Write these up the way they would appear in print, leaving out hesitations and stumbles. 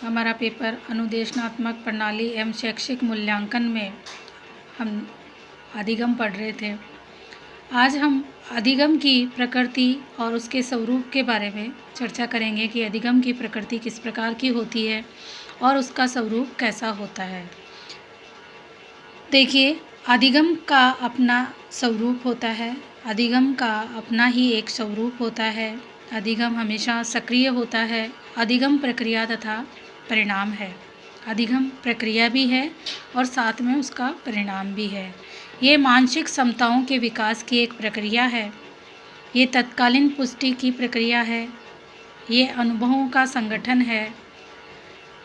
हमारा पेपर अनुदेशनात्मक प्रणाली एवं शैक्षिक मूल्यांकन में हम अधिगम पढ़ रहे थे। आज हम अधिगम की प्रकृति और उसके स्वरूप के बारे में चर्चा करेंगे कि अधिगम की प्रकृति किस प्रकार की होती है और उसका स्वरूप कैसा होता है। देखिए, अधिगम का अपना स्वरूप होता है। अधिगम का अपना ही एक स्वरूप होता है। अधिगम हमेशा सक्रिय होता है। अधिगम प्रक्रिया तथा परिणाम है। अधिगम प्रक्रिया भी है और साथ में उसका परिणाम भी है। ये मानसिक क्षमताओं के विकास की एक प्रक्रिया है। ये तत्कालीन पुष्टि की प्रक्रिया है। ये अनुभवों का संगठन है।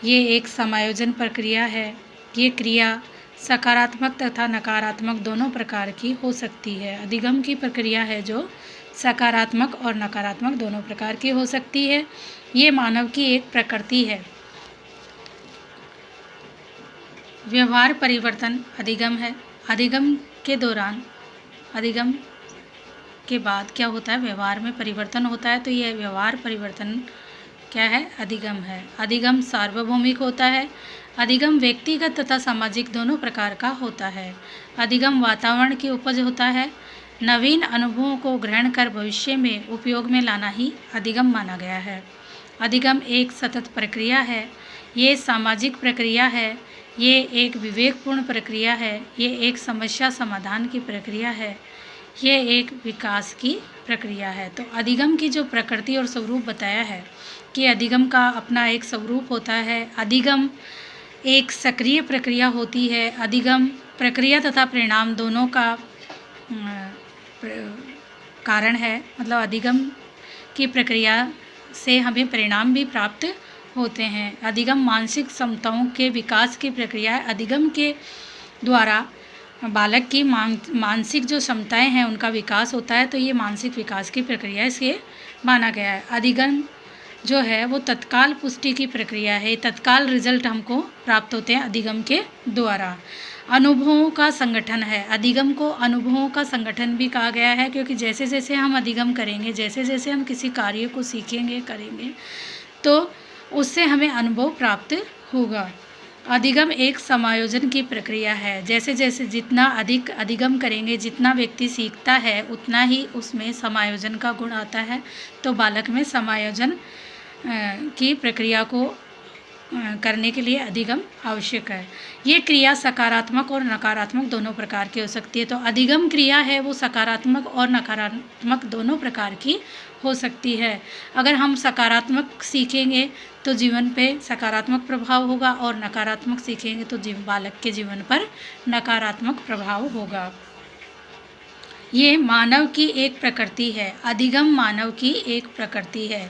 ये एक समायोजन प्रक्रिया है। ये क्रिया सकारात्मक तथा नकारात्मक दोनों प्रकार की हो सकती है। अधिगम की प्रक्रिया है जो सकारात्मक और नकारात्मक दोनों प्रकार की हो सकती है। ये मानव की एक प्रकृति है। व्यवहार परिवर्तन अधिगम है। अधिगम के दौरान, अधिगम के बाद क्या होता है? व्यवहार में परिवर्तन होता है। तो यह व्यवहार परिवर्तन क्या है? अधिगम है। अधिगम सार्वभौमिक होता है। अधिगम व्यक्तिगत तथा सामाजिक दोनों प्रकार का होता है। अधिगम वातावरण की उपज होता है। नवीन अनुभवों को ग्रहण कर भविष्य में उपयोग में लाना ही अधिगम माना गया है। अधिगम एक सतत प्रक्रिया है। ये सामाजिक प्रक्रिया है। ये एक विवेकपूर्ण प्रक्रिया है। ये एक समस्या समाधान की प्रक्रिया है। ये एक विकास की प्रक्रिया है। तो अधिगम की जो प्रकृति और स्वरूप बताया है कि अधिगम का अपना एक स्वरूप होता है। अधिगम एक सक्रिय प्रक्रिया होती है। अधिगम प्रक्रिया तथा परिणाम दोनों का कारण है। मतलब अधिगम की प्रक्रिया से हमें परिणाम भी प्राप्त होते हैं। अधिगम मानसिक क्षमताओं के विकास की प्रक्रिया है। अधिगम के द्वारा बालक की मानसिक जो क्षमताएं हैं उनका विकास होता है। तो ये मानसिक विकास की प्रक्रिया से माना गया है। अधिगम जो है वो तत्काल पुष्टि की प्रक्रिया है। तत्काल रिजल्ट हमको प्राप्त होते हैं अधिगम के द्वारा। अनुभवों का संगठन है। अधिगम को अनुभवों का संगठन भी कहा गया है, क्योंकि जैसे जैसे हम अधिगम करेंगे, जैसे जैसे हम किसी कार्य को सीखेंगे करेंगे, तो उससे हमें अनुभव प्राप्त होगा। अधिगम एक समायोजन की प्रक्रिया है। जैसे जैसे जितना अधिक अधिगम करेंगे, जितना व्यक्ति सीखता है, उतना ही उसमें समायोजन का गुण आता है। तो बालक में समायोजन की प्रक्रिया को करने के लिए अधिगम आवश्यक है। ये क्रिया सकारात्मक और नकारात्मक दोनों प्रकार की हो सकती है। तो अधिगम क्रिया है वो सकारात्मक और नकारात्मक दोनों प्रकार की हो सकती है। अगर हम सकारात्मक सीखेंगे तो जीवन पे सकारात्मक प्रभाव होगा और नकारात्मक सीखेंगे तो बालक के जीवन पर नकारात्मक प्रभाव होगा। ये मानव की एक प्रकृति है। अधिगम मानव की एक प्रकृति है।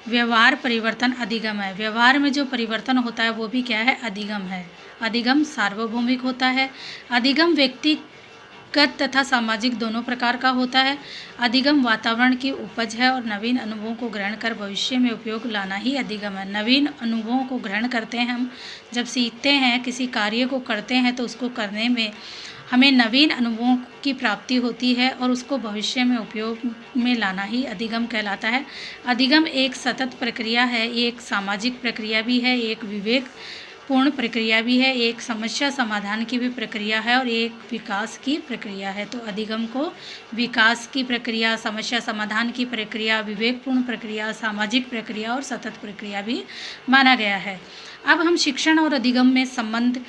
व्यवहार परिवर्तन अधिगम है। व्यवहार में जो परिवर्तन होता है वो भी क्या है? अधिगम है। अधिगम सार्वभौमिक होता है। अधिगम व्यक्तिगत तथा सामाजिक दोनों प्रकार का होता है। अधिगम वातावरण की उपज है और नवीन अनुभवों को ग्रहण कर भविष्य में उपयोग लाना ही अधिगम है। नवीन अनुभवों को ग्रहण करते हैं हम, जब सीखते हैं, किसी कार्य को करते हैं तो उसको करने में हमें नवीन अनुभवों की प्राप्ति होती है और उसको भविष्य में उपयोग में लाना ही अधिगम कहलाता है। अधिगम एक सतत प्रक्रिया है। ये एक सामाजिक प्रक्रिया भी है, एक विवेकपूर्ण प्रक्रिया भी है, एक समस्या समाधान की भी प्रक्रिया है और एक विकास की प्रक्रिया है। तो अधिगम को विकास की प्रक्रिया, समस्या समाधान की प्रक्रिया, विवेकपूर्ण प्रक्रिया, सामाजिक प्रक्रिया और सतत प्रक्रिया भी माना गया है। अब हम शिक्षण और अधिगम में संबंध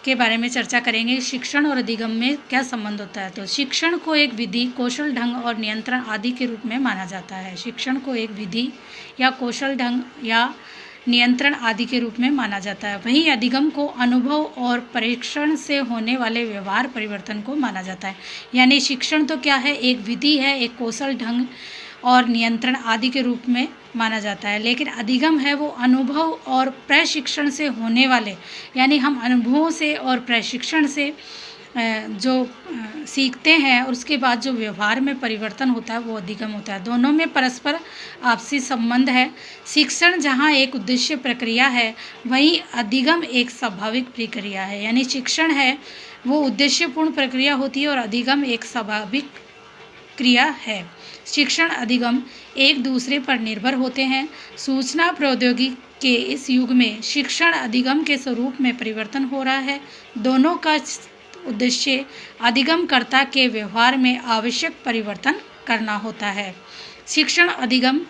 के बारे में चर्चा करेंगे। शिक्षण और अधिगम में क्या संबंध होता है? तो शिक्षण को एक विधि, कौशल, ढंग और नियंत्रण आदि के रूप में माना जाता है। शिक्षण को एक विधि या कौशल, ढंग या नियंत्रण आदि के रूप में माना जाता है। वहीं अधिगम को अनुभव और परीक्षण से होने वाले व्यवहार परिवर्तन को माना जाता है। यानी शिक्षण तो क्या है? एक विधि है, एक कौशल, ढंग और नियंत्रण आदि के रूप में माना जाता है। लेकिन अधिगम है वो अनुभव और प्रशिक्षण से होने वाले, यानी हम अनुभवों से और प्रशिक्षण से जो सीखते हैं और उसके बाद जो व्यवहार में परिवर्तन होता है वो अधिगम होता है। दोनों में परस्पर आपसी संबंध है। शिक्षण जहाँ एक उद्देश्य प्रक्रिया है, वहीं अधिगम एक स्वाभाविक प्रक्रिया है। यानी शिक्षण है वो उद्देश्यपूर्ण प्रक्रिया होती है और अधिगम एक स्वाभाविक क्रिया है। शिक्षण अधिगम एक दूसरे पर निर्भर होते हैं। सूचना प्रौद्योगिकी के इस युग में शिक्षण अधिगम के स्वरूप में परिवर्तन हो रहा है। दोनों का उद्देश्य अधिगमकर्ता के व्यवहार में आवश्यक परिवर्तन करना होता है। शिक्षण अधिगम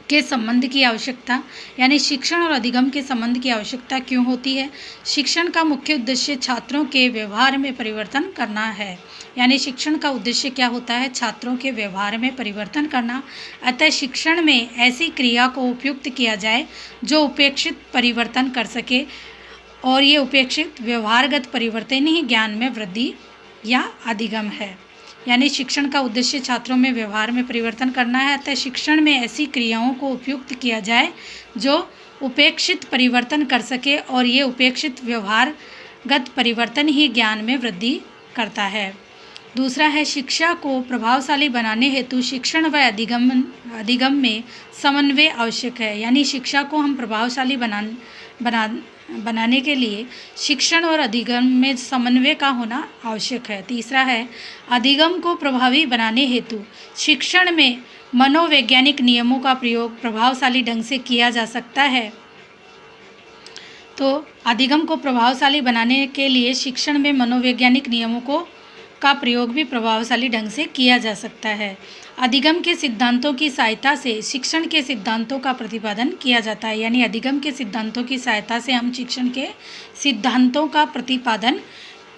के संबंध की आवश्यकता, यानी शिक्षण और अधिगम के संबंध की आवश्यकता क्यों होती है? शिक्षण का मुख्य उद्देश्य छात्रों के व्यवहार में परिवर्तन करना है। यानी शिक्षण का उद्देश्य क्या होता है? छात्रों के व्यवहार में परिवर्तन करना। अतः शिक्षण में ऐसी क्रिया को उपयुक्त किया जाए जो उपेक्षित परिवर्तन कर सके, और ये उपेक्षित व्यवहारगत परिवर्तन ही ज्ञान में वृद्धि या अधिगम है। यानी शिक्षण का उद्देश्य छात्रों में व्यवहार में परिवर्तन करना है। अतः शिक्षण में ऐसी क्रियाओं को उपयुक्त किया जाए जो उपेक्षित परिवर्तन कर सके, और ये उपेक्षित व्यवहारगत परिवर्तन ही ज्ञान में वृद्धि करता है। दूसरा है, शिक्षा को प्रभावशाली बनाने हेतु शिक्षण व अधिगम में समन्वय आवश्यक है। यानी शिक्षा को हम प्रभावशाली बनाने के लिए शिक्षण और अधिगम में समन्वय का होना आवश्यक है। तीसरा है, अधिगम को प्रभावी बनाने हेतु शिक्षण में मनोवैज्ञानिक नियमों का प्रयोग प्रभावशाली ढंग से किया जा सकता है। तो अधिगम को प्रभावशाली बनाने के लिए शिक्षण में मनोवैज्ञानिक नियमों का प्रयोग भी प्रभावशाली ढंग से किया जा सकता है। अधिगम के सिद्धांतों की सहायता से शिक्षण के सिद्धांतों का प्रतिपादन किया जाता है। यानी अधिगम के सिद्धांतों की सहायता से हम शिक्षण के सिद्धांतों का प्रतिपादन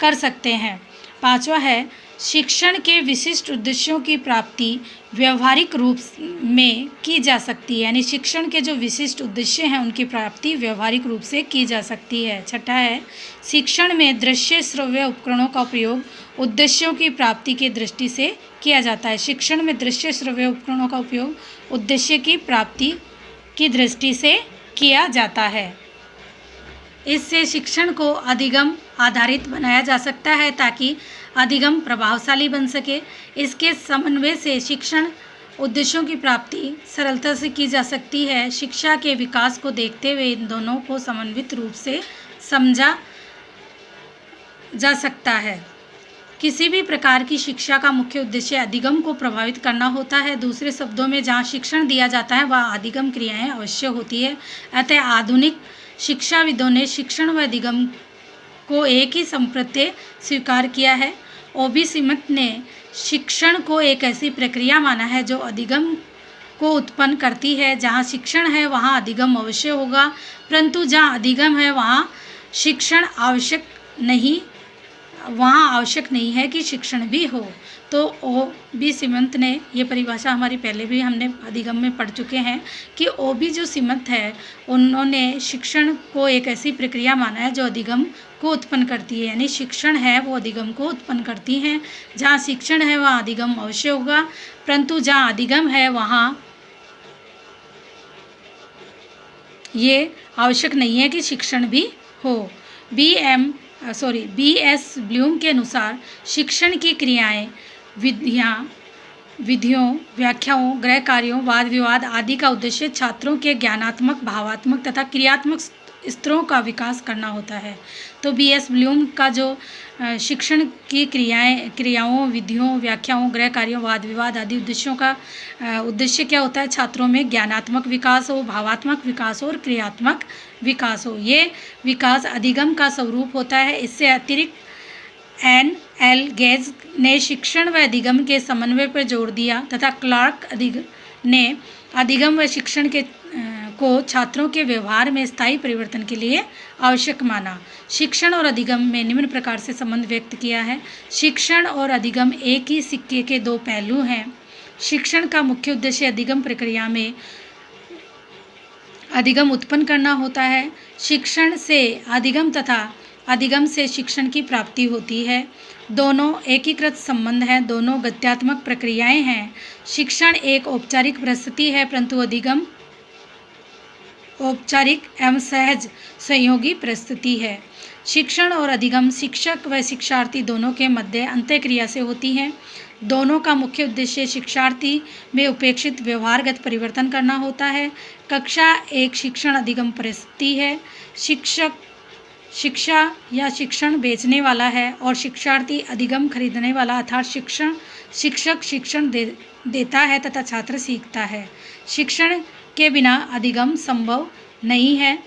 कर सकते हैं। पांचवा है, शिक्षण के विशिष्ट उद्देश्यों की प्राप्ति व्यवहारिक रूप में की जा सकती है। यानी शिक्षण के जो विशिष्ट उद्देश्य हैं उनकी प्राप्ति व्यवहारिक रूप से की जा सकती है। छठा है, शिक्षण में दृश्य श्रव्य उपकरणों का उपयोग उद्देश्यों की प्राप्ति की दृष्टि से किया जाता है। शिक्षण में दृश्य श्रव्य उपकरणों का उपयोग उद्देश्य की प्राप्ति की दृष्टि से किया जाता है। इससे शिक्षण को अधिगम आधारित बनाया जा सकता है ताकि अधिगम प्रभावशाली बन सके। इसके समन्वय से शिक्षण उद्देश्यों की प्राप्ति सरलता से की जा सकती है। शिक्षा के विकास को देखते हुए इन दोनों को समन्वित रूप से समझा जा सकता है। किसी भी प्रकार की शिक्षा का मुख्य उद्देश्य अधिगम को प्रभावित करना होता है। दूसरे शब्दों में, जहाँ शिक्षण दिया जाता है वहाँ अधिगम क्रियाएं अवश्य होती है। अतः आधुनिक शिक्षाविदों ने शिक्षण व अधिगम को एक ही संप्रत्यय स्वीकार किया है। ओबी स्मिथ ने शिक्षण को एक ऐसी प्रक्रिया माना है जो अधिगम को उत्पन्न करती है। जहाँ शिक्षण है वहाँ अधिगम अवश्य होगा, परंतु जहाँ अधिगम है वहाँ शिक्षण आवश्यक नहीं है कि शिक्षण भी हो। तो ओबी स्मिथ ने ये परिभाषा हमारी पहले भी हमने अधिगम में पढ़ चुके हैं कि ओबी जो स्मिथ है उन्होंने शिक्षण को एक ऐसी प्रक्रिया माना है जो अधिगम को उत्पन्न करती है। यानी शिक्षण है वो अधिगम को उत्पन्न करती हैं। जहाँ शिक्षण है वहाँ अधिगम अवश्य होगा, परंतु जहाँ अधिगम है वहाँ ये आवश्यक नहीं है कि शिक्षण भी हो। बी.एस. ब्लूम के अनुसार शिक्षण की क्रियाएं विधियों, व्याख्याओं, गृह कार्यों, वाद विवाद आदि का उद्देश्य छात्रों के ज्ञानात्मक, भावात्मक तथा क्रियात्मक स्तरों का विकास करना होता है। तो बी.एस. ब्लूम का जो शिक्षण की क्रियाओं, विधियों, व्याख्याओं, गृह कार्यों, वाद विवाद आदि उद्देश्यों का उद्देश्य क्या होता है? छात्रों में ज्ञानात्मक विकास हो, भावात्मक विकास हो और क्रियात्मक विकास हो। ये विकास अधिगम का स्वरूप होता है। इससे अतिरिक्त N.L. गेज ने शिक्षण व अधिगम के समन्वय पर जोर दिया तथा क्लार्क ने अधिगम व शिक्षण को छात्रों के व्यवहार में स्थायी परिवर्तन के लिए आवश्यक माना। शिक्षण और अधिगम में निम्न प्रकार से संबंध व्यक्त किया है। शिक्षण और अधिगम एक ही सिक्के के दो पहलू हैं। शिक्षण का मुख्य उद्देश्य अधिगम प्रक्रिया में अधिगम उत्पन्न करना होता है। शिक्षण से अधिगम तथा अधिगम से शिक्षण की प्राप्ति होती है। दोनों एकीकृत संबंध हैं, दोनों गत्यात्मक प्रक्रियाएं हैं। शिक्षण एक औपचारिक परिस्थिति है, परंतु अधिगम औपचारिक एवं सहज सहयोगी परिस्थिति है। शिक्षण और अधिगम शिक्षक व शिक्षार्थी दोनों के मध्य अंतःक्रिया से होती हैं। दोनों का मुख्य उद्देश्य शिक्षार्थी में उपेक्षित व्यवहारगत परिवर्तन करना होता है। कक्षा एक शिक्षण अधिगम परिस्थिति है। शिक्षा या शिक्षण बेचने वाला है और शिक्षार्थी अधिगम खरीदने वाला, अर्थात शिक्षक शिक्षण देता है तथा छात्र सीखता है। शिक्षण के बिना अधिगम संभव नहीं है।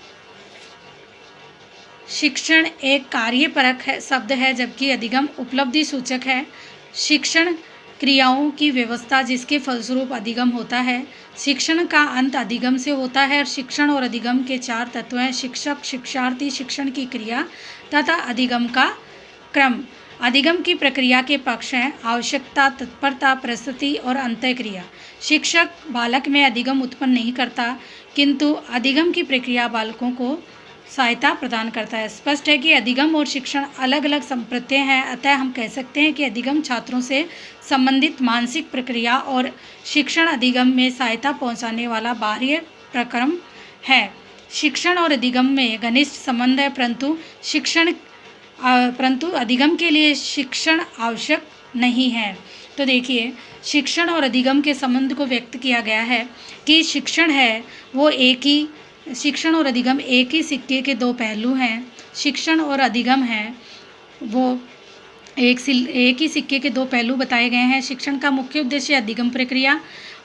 शिक्षण एक कार्यपरक शब्द है, जबकि अधिगम उपलब्धि सूचक है। शिक्षण क्रियाओं की व्यवस्था जिसके फलस्वरूप अधिगम होता है। शिक्षण का अंत अधिगम से होता है। शिक्षण और अधिगम के 4 तत्व हैं: शिक्षक, शिक्षार्थी, शिक्षण की क्रिया तथा अधिगम का क्रम। अधिगम की प्रक्रिया के पक्ष हैं: आवश्यकता, तत्परता, प्रस्तुति और अंतःक्रिया। शिक्षक बालक में अधिगम उत्पन्न नहीं करता, किंतु अधिगम की प्रक्रिया बालकों को सहायता प्रदान करता है। स्पष्ट है कि अधिगम और शिक्षण अलग अलग संप्रत्यय हैं, अतः हम कह सकते हैं कि अधिगम छात्रों से संबंधित मानसिक प्रक्रिया और शिक्षण अधिगम में सहायता पहुंचाने वाला बाह्य प्रक्रम है। शिक्षण और अधिगम में घनिष्ठ संबंध है, परंतु अधिगम के लिए शिक्षण आवश्यक नहीं है। तो देखिए, शिक्षण और अधिगम के संबंध को व्यक्त किया गया है कि शिक्षण है वो शिक्षण और अधिगम एक ही सिक्के के 2 पहलू हैं। शिक्षण और अधिगम है वो एक ही सिक्के के 2 पहलू बताए गए हैं। शिक्षण का मुख्य उद्देश्य अधिगम प्रक्रिया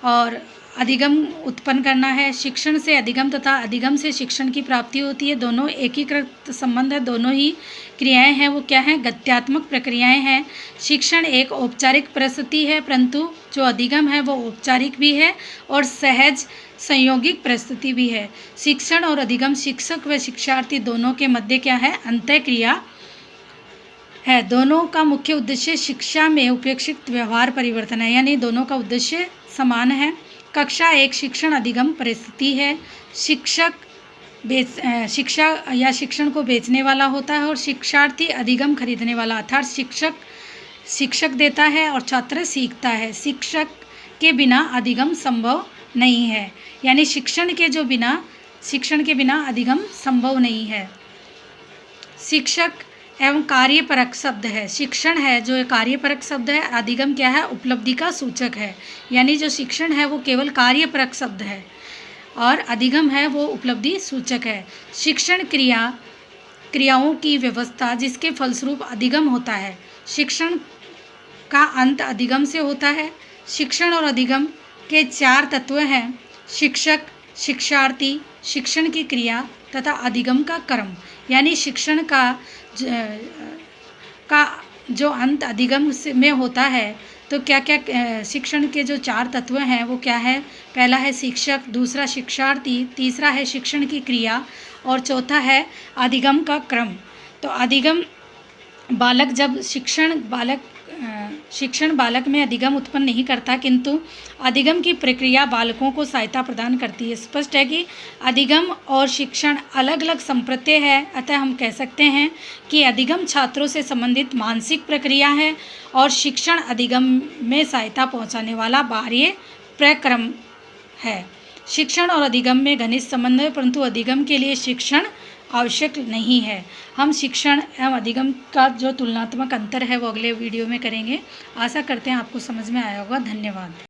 और अधिगम उत्पन्न करना है। शिक्षण से अधिगम तथा अधिगम से शिक्षण की प्राप्ति होती है। दोनों एकीकृत संबंध है। दोनों ही क्रियाएं हैं वो क्या हैं? गत्यात्मक प्रक्रियाएं हैं। शिक्षण एक औपचारिक प्रस्तुति है, परंतु जो अधिगम है वो औपचारिक भी है और सहज संयोगिक प्रस्तुति भी है। शिक्षण और अधिगम, शिक्षक व शिक्षार्थी दोनों के मध्य क्या है? अंतःक्रिया है। दोनों का मुख्य उद्देश्य शिक्षा में उपेक्षित व्यवहार परिवर्तन है, यानी दोनों का उद्देश्य समान है। कक्षा एक शिक्षण अधिगम परिस्थिति है। शिक्षक शिक्षा या शिक्षण को बेचने वाला होता है और शिक्षार्थी अधिगम खरीदने वाला, अर्थात शिक्षक देता है और छात्र सीखता है। शिक्षक के बिना अधिगम संभव नहीं है, यानी शिक्षण के बिना अधिगम संभव नहीं है। शिक्षक एवं कार्यपरक शब्द है। शिक्षण है जो एक कार्यपरक शब्द है। अधिगम क्या है? उपलब्धि का सूचक है, यानी जो शिक्षण है वो केवल कार्यपरक शब्द है और अधिगम है वो उपलब्धि सूचक है। शिक्षण क्रियाओं की व्यवस्था जिसके फलस्वरूप अधिगम होता है। शिक्षण का अंत अधिगम से होता है। शिक्षण और अधिगम के 4 तत्व हैं: शिक्षक, शिक्षार्थी, शिक्षण की क्रिया तथा अधिगम का क्रम। यानी शिक्षण का जो अंत अधिगम में होता है, तो क्या क्या शिक्षण के जो 4 तत्व हैं वो क्या है? पहला है शिक्षक, दूसरा शिक्षार्थी, तीसरा है शिक्षण की क्रिया और चौथा है अधिगम का क्रम। तो अधिगम शिक्षण बालक में अधिगम उत्पन्न नहीं करता, किंतु अधिगम की प्रक्रिया बालकों को सहायता प्रदान करती है। स्पष्ट है कि अधिगम और शिक्षण अलग अलग संप्रत्यय है, अतः हम कह सकते हैं कि अधिगम छात्रों से संबंधित मानसिक प्रक्रिया है और शिक्षण अधिगम में सहायता पहुंचाने वाला बाह्य प्रक्रम है। शिक्षण और अधिगम में घनिष्ठ संबंध है, परंतु अधिगम के लिए शिक्षण आवश्यक नहीं है। हम शिक्षण एवं अधिगम का जो तुलनात्मक अंतर है वो अगले वीडियो में करेंगे। आशा करते हैं आपको समझ में आया होगा। धन्यवाद।